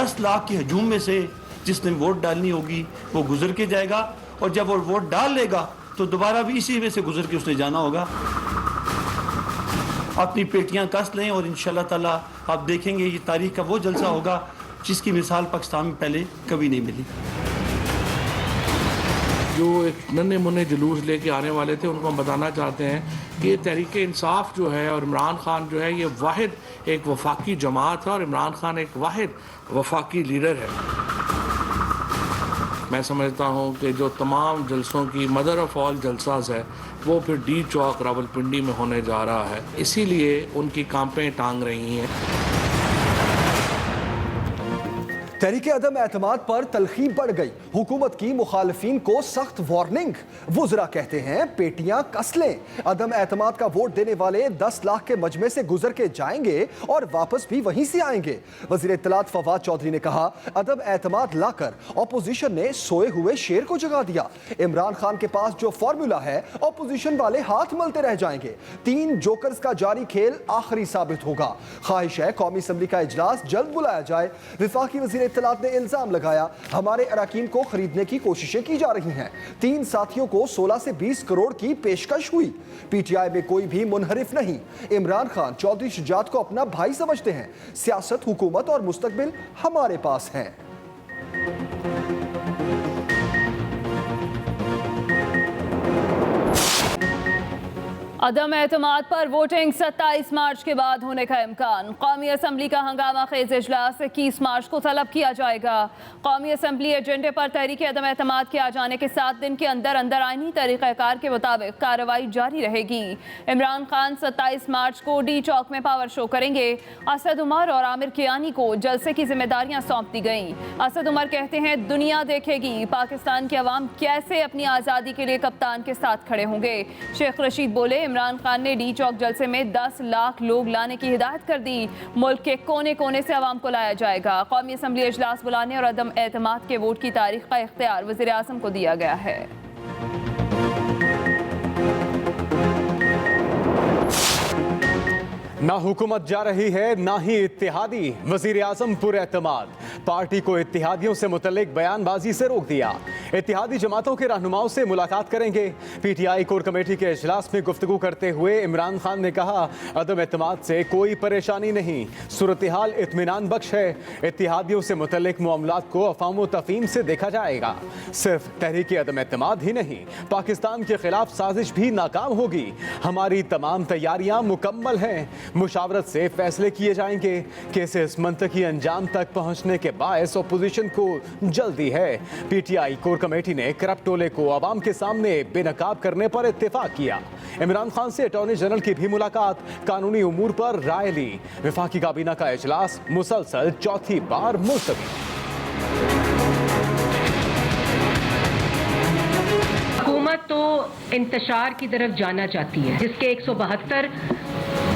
10 लाख के हजूम में से जिसने वोट डालनी होगी वो गुजर के जाएगा, और जब वो वोट डाल लेगा तो दोबारा भी इसी में से गुजर के उसने जाना होगा। अपनी पेटियां कस लें और इंशाल्लाह ताला आप देखेंगे ये तारीख का वो जलसा होगा जिसकी मिसाल पाकिस्तान में पहले कभी नहीं मिली। जो एक नन्हे मुन्ने जुलूस लेके आने वाले थे उनको हम बताना चाहते हैं कि ये तहरीक इंसाफ जो है और इमरान खान जो है ये वाहिद एक वफाकी जमात है और इमरान खान एक वाहिद वफाकी लीडर है। मैं समझता हूँ कि जो तमाम जलसों की मदर ऑफ ऑल जलसाज है वो फिर डी चौक रावलपिंडी में होने जा रहा है, इसीलिए उनकी कांपें टांग रही हैं। तहरीक अदम एतमाद पर तलखी बढ़ गई, हुकूमत की मुखालिफिन को सख्त वार्निंग। वुज़रा कहते हैं पेटियां कस लें, अदम एतमाद का वोट देने वाले 10 लाख के मजमे से गुजर के जाएंगे और वापस भी वहीं से आएंगे। वज़ीर इत्तलात फवाद चौधरी ने कहा अदम एतमाद लाकर अपोजिशन ने सोए हुए शेर को जगा दिया। इमरान खान के पास जो फॉर्मूला है अपोजिशन वाले हाथ मलते रह जाएंगे। 3 जोकर्स का जारी खेल आखिरी साबित होगा। ख्वाहिश है कौमी असम्बली का इजलास जल्द बुलाया जाए। विफाकी वज़ीर इत्तलात ने इल्जाम लगाया हमारे अराकीन को खरीदने की कोशिशें की जा रही हैं। 3 साथियों को 16 से 20 करोड़ की पेशकश हुई। पीटीआई में कोई भी मुनहरिफ नहीं। इमरान खान चौधरी शुजात को अपना भाई समझते हैं। सियासत, हुकूमत और मुस्तकबिल हमारे पास है। अदम एतमाद पर वोटिंग 27 मार्च के बाद होने का इम्कान। कौमी असम्बली का हंगामा खेज इजलास 21 मार्च को तलब किया जाएगा। कौमी असम्बली एजेंडे पर तहरीक अदम एतमाद के आ जाने के 7 दिन के अंदर अंदर आईनी तरीक़ाकार के मुताबिक कार्रवाई जारी रहेगी। इमरान खान 27 मार्च को डी चौक में पावर शो करेंगे। असद उमर और आमिर कियानी को जलसे की जिम्मेदारियां सौंप दी गईं। असद उमर कहते हैं दुनिया देखेगी पाकिस्तान के अवाम कैसे अपनी आज़ादी के लिए कप्तान के साथ खड़े होंगे। शेख रशीद बोले इमरान खान ने डी चौक जलसे में 10 लाख लोग लाने की हिदायत कर दी। मुल्क के कोने कोने से अवाम को लाया जाएगा। कौमी असम्बली इजलास बुलाने और अदम एतमाद के वोट की तारीख का इख्तियार वज़ीर आज़म को दिया गया है। ना हुकूमत जा रही है ना ही इत्तेहादी। वज़ीर आज़म पुरएतमाद, पार्टी को इत्तेहादियों से मुतल्लिक बयानबाजी से रोक दिया। इत्तेहादी जमातों के रहनुमाओं से मुलाकात करेंगे। पीटीआई कोर कमेटी के इजलास में गुफ्तगू करते हुए इमरान खान ने कहा अदम एतमाद से कोई परेशानी नहीं, सूरत हाल इत्मीनान बख्श है। इत्तेहादियों से मुतल्लिक मामलात को अफ़ाम व तफ़हीम से देखा जाएगा। सिर्फ तहरीक अदम एतमाद ही नहीं, पाकिस्तान के खिलाफ साजिश भी नाकाम होगी। हमारी तमाम तैयारियां मुकम्मल हैं। मुशावरत से फैसले किए जाएंगे। केसेस मंतकी अंजाम तक पहुंचने के बायस अपोजिशन को जल्दी है। पीटीआई कोर कमेटी ने करप्ट टोले को आवाम के सामने बेनकाब करने पर इत्तेफाक किया। इमरान खान से अटॉर्नी जनरल की भी मुलाकात, कानूनी उमूर पर राय ली। विफाकी काबीना का इजलास मुसलसल चौथी बार मुलतवी। हुकूमत तो इंतशार की तरफ जाना चाहती है, जिसके 172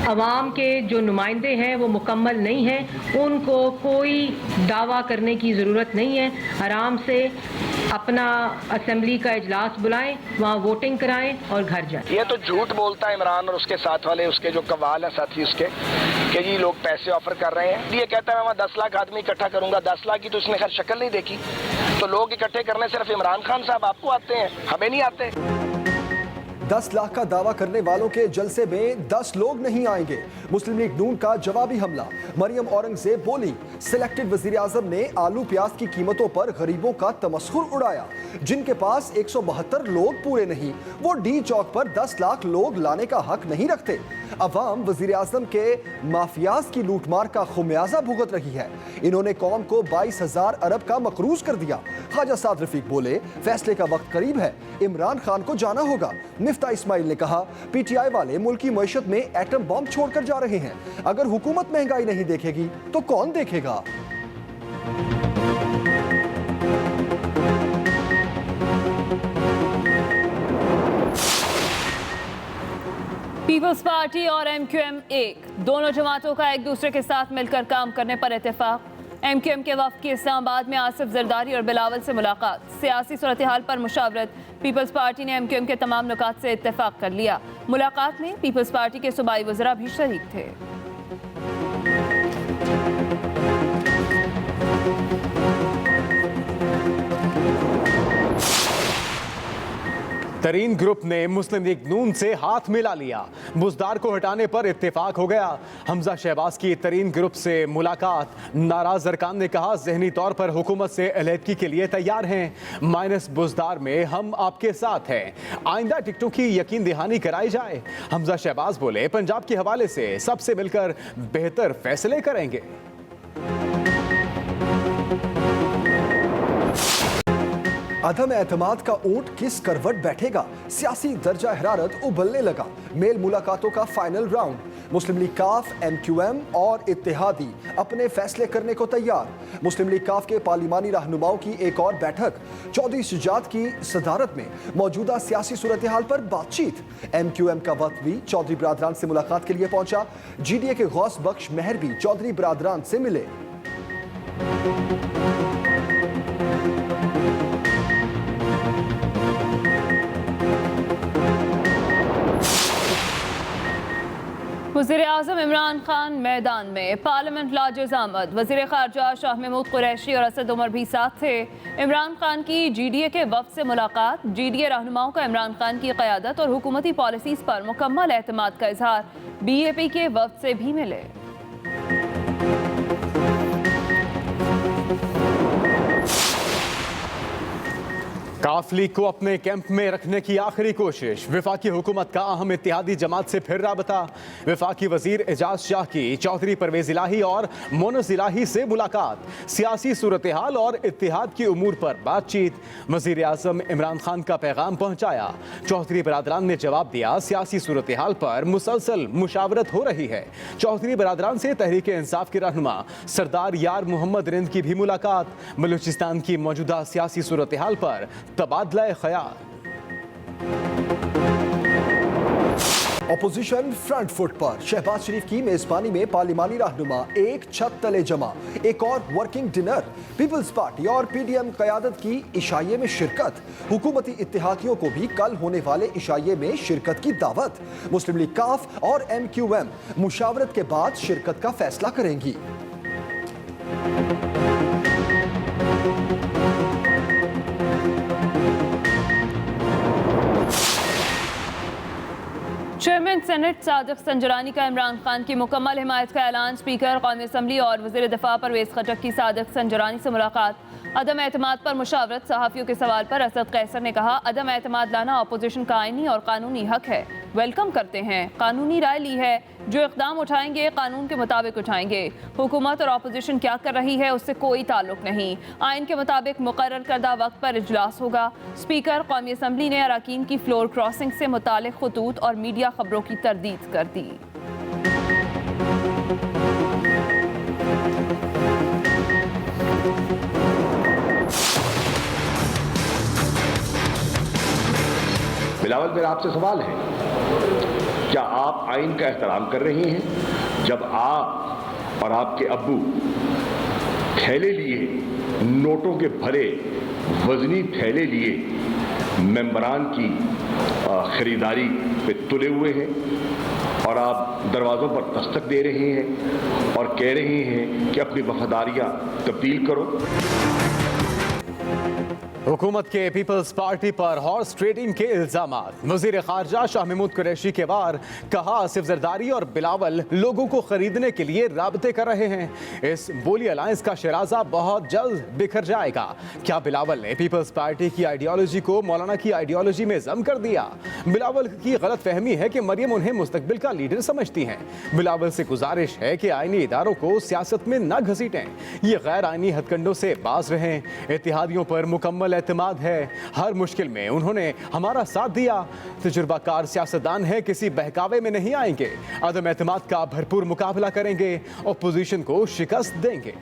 अवाम के जो नुमाइंदे हैं वो मुकम्मल नहीं हैं। उनको कोई दावा करने की ज़रूरत नहीं है। आराम से अपना असेंबली का इजलास बुलाएं, वहाँ वोटिंग कराएं और घर जाएं। ये तो झूठ बोलता है इमरान और उसके साथ वाले उसके जो कवाल हैं साथी उसके कि जी लोग पैसे ऑफर कर रहे हैं। ये कहता है मैं वहाँ 10 लाख आदमी इकट्ठा करूंगा। 10 लाख की तो उसने खैर शक्ल नहीं देखी। तो लोग इकट्ठे करने सिर्फ इमरान खान साहब आपको आते हैं, हमें नहीं आते। 10 लाख का दावा करने वालों के जलसे में 10 लोग नहीं आएंगे। मुस्लिम लीग नून का जवाबी हमला। मरियम औरंगजेब बोली सिलेक्टेड वजीर आजम ने आलू प्याज की कीमतों पर गरीबों का तमस्खुर उड़ाया। जिनके पास 172 लोग पूरे नहीं, वो डी चौक पर 10 लाख लोग लाने का हक नहीं रखते। अवाम वजीर आजम के माफियाज की लूटमार का खुमियाजा भुगत रही है। इन्होंने कौम को 22,000 अरब का मकरूज कर दिया। ख्वाजा साद रफीक बोले फैसले का वक्त करीब है, इमरान खान को जाना होगा। मिफ्ता इस्माइल ने कहा पीटीआई वाले मुल्क की मईशत में एटम बम छोड़कर जा रहे हैं। अगर हुकूमत महंगाई नहीं देखेगी तो कौन देखेगा। पीपल्स पार्टी और एमक्यूएम एक, दोनों जमातों का एक दूसरे के साथ मिलकर काम करने पर इत्तेफाक। एमक्यूएम के वफ़द की इस्लामाबाद में आसिफ जरदारी और बिलावल से मुलाकात। सियासी सूरत हाल पर मुशावरत। पीपल्स पार्टी ने एमक्यूएम के तमाम नुकात से इत्तेफाक कर लिया। मुलाकात में पीपल्स पार्टी के सूबाई वज़रा भी शरीक थे। तरीन ग्रुप ने मुस्लिम लीग नून से हाथ मिला लिया। बुजदार को हटाने पर इत्तेफाक हो गया। हमजा शहबाज की तरीन ग्रुप से मुलाकात। नाराज अरकान ने कहा जहनी तौर पर हुकूमत से अलहदगी के लिए तैयार हैं, माइनस बुजदार में हम आपके साथ हैं। आइंदा टिकटों की यकीन दहानी कराई जाए। हमजा शहबाज बोले पंजाब के हवाले से सबसे मिलकर बेहतर फैसले करेंगे। अदम एतमाद का ऊंट किस करवट बैठेगा, सियासी दर्जा हरारत उबलने लगा। मेल मुलाकातों का फाइनल राउंड। मुस्लिम लीग काफ, MQM और इत्तेहादी अपने फैसले करने को तैयार। मुस्लिम लीग काफ के पार्लिमानी रहनुमाओं की एक और बैठक। चौधरी शुजात की सदारत में मौजूदा सियासी सूरत हाल पर बातचीत। MQM का वक्त भी चौधरी बरादरान से मुलाकात के लिए पहुंचा। GDA के गौस बख्श मेहर भी चौधरी बरादरान से मिले। वज़ीर-ए-आज़म इमरान खान मैदान में। पार्लियामेंट लाजिज़ आमद। वज़ीर ख़ारजा शाह महमूद कुरैशी और असद उमर भी साथ थे। इमरान खान की GDA के वफ़द से मुलाकात। GDA रहनुमाओं का इमरान खान की क़यादत और हुकूमती पॉलिसीज़ पर मुकम्मल एतमाद का इजहार। BAP के वफ़द से भी मिले। काफ लीग को अपने कैंप में रखने की आखिरी कोशिश। वफाकी हुकूमत का अहम इत्तेहादी जमात से फिर राबता। वफाकी वजीर एजाज शाह की चौधरी परवेज इलाही और मोनस इलाही से मुलाकात। सियासी सूरत हाल और इत्तेहाद की उमूर पर बातचीत। वजीर आजम इमरान खान का पैगाम पहुंचाया। चौधरी बरादरान ने जवाब दिया सियासी सूरत हाल पर मुसलसल मुशावरत हो रही है। चौधरी बरादरान से तहरीक इंसाफ के रहनुमा सरदार यार मोहम्मद रिंद की भी मुलाकात। बलूचिस्तान की मौजूदा सियासी सूरत हाल पर तबादला ख्याल। ऑपोजिशन फ्रंट फुट पर। शहबाज शरीफ की मेजबानी में पार्लिमानी रहनुमा एक छत तले जमा। एक और वर्किंग डिनर। पीपल्स पार्टी और PDM क़यादत की इशाइये में शिरकत। हुकूमती इत्तेहादियों को भी कल होने वाले इशाइये में शिरकत की दावत। मुस्लिम लीग काफ और MQM मुशावरत के बाद शिरकत का फैसला करेंगी। चेयरमैन सेनेट सादिक संजरानी का इमरान खान की मुकम्मल हिमायत का ऐलान। स्पीकर कौमी असम्बली और वज़ीर दिफा परवेज खटक की सादिक संजरानी से मुलाकात। अदम एतमाद पर मुशावरत। सहाफ़ियों के सवाल पर असद कैसर ने कहा अदम एतमाद लाना अपोजिशन का आईनी और कानूनी हक है। वेलकम करते हैं। कानूनी राय ली है। जो इक़दाम उठाएंगे कानून के मुताबिक उठाएंगे। हुकूमत और अपोजिशन क्या कर रही है उससे कोई ताल्लुक नहीं। आइन के मुताबिक मुकर्रर करदा वक्त पर इजलास होगा। स्पीकर कौमी असम्बली ने अरकान की फ्लोर क्रॉसिंग से मुतालिक खतूत और मीडिया खबरों की तरदीद कर दी। बिलावल, मेरा आपसे सवाल है, क्या आप आइन का एहतराम कर रही हैं जब आप और आपके अब्बू थैले लिए, नोटों के भरे वजनी थैले लिए मेंबरान की खरीदारी पे तुले हुए हैं और आप दरवाज़ों पर दस्तक दे रहे हैं और कह रहे हैं कि अपनी वफादारियां तब्दील करो? हुकूमत के पीपल्स पार्टी पर हॉर्स ट्रेडिंग के इल्जामात। वजीर खारजा शाह महमूद कुरैशी के वार। कहा आसिफ जरदारी और बिलावल लोगों को खरीदने के लिए राबते कर रहे हैं। इस बोली अलायंस का शराजा बहुत जल्द बिखर जाएगा। क्या बिलावल ने पीपल्स पार्टी की आइडियोलॉजी को मौलाना की आइडियोलॉजी में जम कर दिया? बिलावल की गलत फहमी है कि मरियम उन्हें मुस्तकबिल का लीडर समझती हैं। बिलावल से गुजारिश है कि आईनी इदारों को सियासत में न घसीटें। ये गैर आईनी हथकंडों से बाज रहें। इत्तेहादियों पर मुकम्मल एतमाद है। हर मुश्किल में उन्होंने हमारा साथ दिया। तजुर्बाकार सियासतदान है, किसी बहकावे में नहीं आएंगे। अदम एतमाद का भरपूर मुकाबला करेंगे। ऑपोजिशन को शिकस्त देंगे।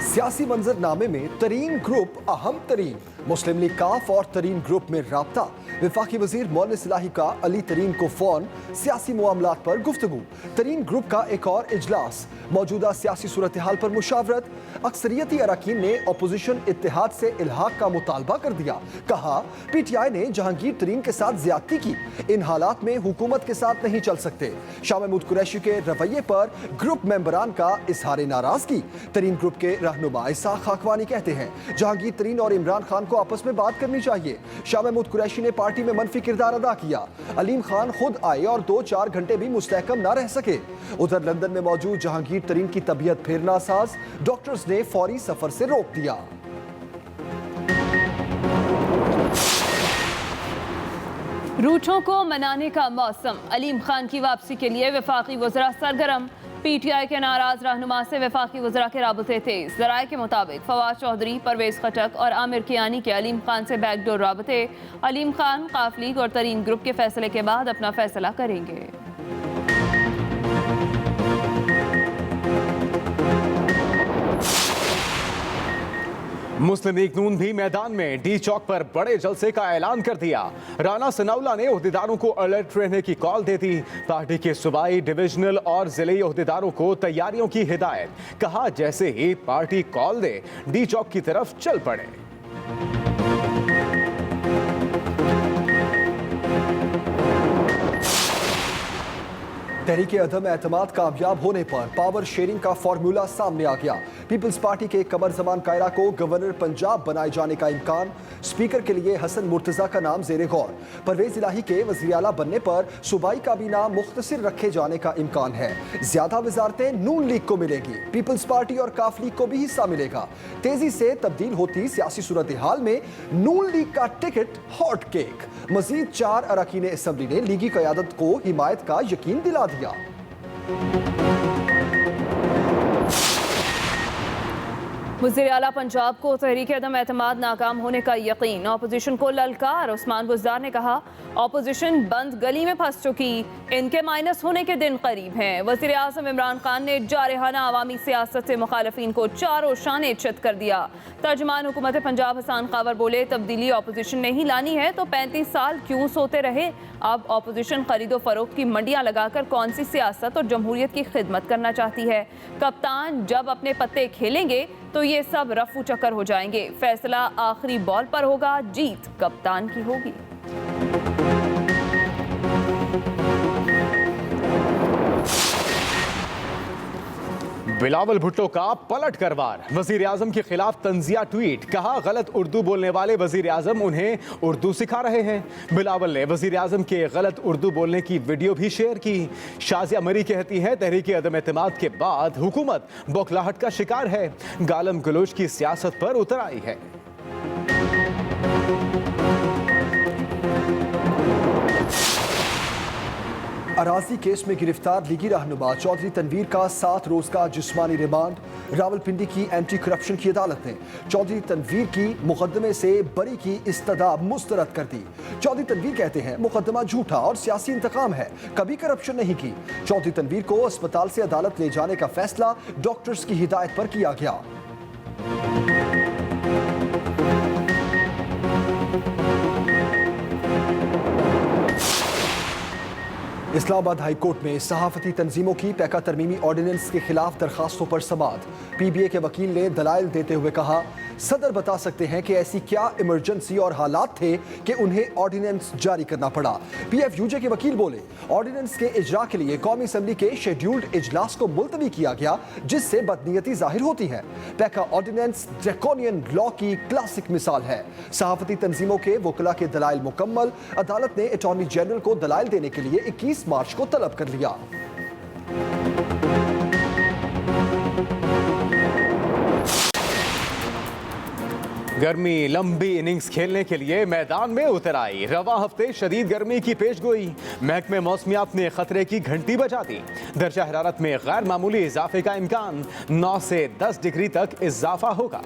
सियासी मंजरनामे में तरीन ग्रुप अहम तरीन। मुस्लिम लीग काफ और तरीन ग्रुप में राब्ता। वफाकी वजीर मोहम्मद इलाही का अली तरीन को फोन, सियासी मामलात पर गुफ्तगू। तरीन ग्रुप का एक और इजलास, मौजूदा सियासी सूरत हाल पर मुशावरत। अक्सरियती अरकान ने अपोजिशन इत्तेहाद से इल्हाक का मुतालबा कर दिया। कहा PTI ने जहांगीर तरीन के साथ ज्यादती की, इन हालात में हुकूमत के साथ नहीं चल सकते। शाह महमूद कुरैशी के रवैये पर ग्रुप मेंबरान का इजहार नाराजगी। तरीन ग्रुप के रहनुमा इसाक खाकवानी कहते हैं जहांगीर तरीन और इमरान खान को आपस में बात करनी चाहिए। शाह महमूद कुरैशी ने पार्टी में मनफी किरदार अदा किया। अलीम खान खुद आए और 2-4 घंटे भी मुस्तहकम ना रह सके। उधर लंदन में मौजूद जहांगीर तरीन की तबीयत फिर नासाज, डॉक्टर्स ने फौरी सफर से रोक दिया। रूठों को मनाने का मौसम, अलीम खान की वापसी के लिए वफाकी वज़रा सरगर्म। PTI के नाराज रहनुमा से वफाकी वज़रा के राबते तेज। ज़राए के मुताबिक फवाद चौधरी, परवेज खटक और आमिर कियानी के अलीम खान से बैकडोर राबते। अलीम खान काफ लीग और तरीन ग्रुप के फैसले के बाद अपना फैसला करेंगे। मुस्लिम लीग नून भी मैदान में, डी चौक पर बड़े जलसे का ऐलान कर दिया। राना सनाउल्लाह ने ओहदेदारों को अलर्ट रहने की कॉल दे दी। पार्टी के सूबाई, डिविजनल और जिले ओहदेदारों को तैयारियों की हिदायत। कहा जैसे ही पार्टी कॉल दे डी चौक की तरफ चल पड़े। तहरीके अदम एतमाद कामयाब होने पर पावर शेयरिंग का फॉर्मूला सामने आ गया। पीपल्स पार्टी के कमर जमान कायरा को गवर्नर पंजाब बनाए जाने का इम्कान। स्पीकर के लिए हसन मुर्तजा का नाम जेरे गौर। परवेज इलाही के वज़ीर आला बनने पर सूबाई काबीना मुख्तसर रखे जाने का इम्कान है। ज्यादा वजारतें नून लीग को मिलेगी। पीपल्स पार्टी और काफ लीग को भी हिस्सा मिलेगा। तेजी से तब्दील होती सियासी सूरत हाल में नून लीग का टिकट हॉट केक। मजीद 4 अरकान असम्बली ने लीगी क़यादत को हिमायत का यकीन दिला दिया। वज़ीर आला पंजाब को तहरीक अदम एतमाद नाकाम होने का यकीन। अपोजिशन को ललकार। उस्मान बुज़दार ने कहा अपोजिशन बंद गली में फंस चुकी, इनके माइनस होने के दिन करीब हैं। वज़ीर आज़म इमरान खान ने जारहाना अवामी सियासत से मुखालफिन को चारों शाने चित कर दिया। तर्जमान हुकूमत पंजाब हसन कावर बोले तब्दीली अपोजिशन ने ही लानी है तो 35 साल क्यों सोते रहे। अब अपोजिशन खरीदो फरोख्त की मंडियां लगाकर कौन सी सियासत और जमहूरियत की खिदमत करना चाहती है। कप्तान जब अपने पत्ते खेलेंगे तो ये सब रफू चक्कर हो जाएंगे। फैसला आखिरी बॉल पर होगा, जीत कप्तान की होगी। बिलावल भुट्टो का पलट कर वार। वजीर आजम के खिलाफ तंजिया ट्वीट। कहा गलत उर्दू बोलने वाले वजीर आजम उन्हें उर्दू सिखा रहे हैं। बिलावल ने वजीर आजम के गलत उर्दू बोलने की वीडियो भी शेयर की। शाजिया मरी कहती है तहरीक अदम एतमाद के बाद हुकूमत बौखलाहट का शिकार है, गालम गलोच की सियासत पर उतर आई है। अराजी केस में गिरफ्तार लीगी रहनुमा चौधरी तनवीर का 7 रोज का जिस्मानी रिमांड। रावलपिंडी की एंटी करप्शन की अदालत ने चौधरी तनवीर की मुकदमे से बरी की इस्तदा मुस्तरद कर दी। चौधरी तनवीर कहते हैं मुकदमा झूठा और सियासी इंतकाम है, कभी करप्शन नहीं की। चौधरी तनवीर को अस्पताल से अदालत ले जाने का फैसला डॉक्टर्स की हिदायत पर किया गया। इस्लामाबाद हाई कोर्ट में सहाफती तंजीमों की पैका तरमीमी ऑर्डिनेंस के खिलाफ दरखास्तों पर समाअत। PBA के वकील ने दलाइल देते हुए कहा सदर बता सकते हैं कि ऐसी क्या इमरजेंसी और हालात थे कि उन्हें ऑर्डिनेंस जारी करना पड़ा। PFUJ के वकील बोले ऑर्डिनेंस के इजरा के लिए कौमी असम्बली के शेड्यूल्ड इजलास को मुलतवी किया गया, जिससे बदनीयती जाहिर होती है। पैका ऑर्डिनेंस ड्रैकोनियन लॉ की क्लासिक मिसाल है। सहाफती तंजीमों के वकला के दलाइल मुकम्मल। अदालत ने अटॉर्नी जनरल को दलाइल देने के लिए 21 मार्च को तलब कर लिया। गर्मी लंबी इनिंग्स खेलने के लिए मैदान में उतर आई। रवा हफ्ते शदीद गर्मी की पेशगोई। महकमे मौसमियात ने खतरे की घंटी बजा दी। दर्जा हरारत में गैर मामूली इजाफे का इम्कान। 9 से 10 डिग्री तक इजाफा होगा।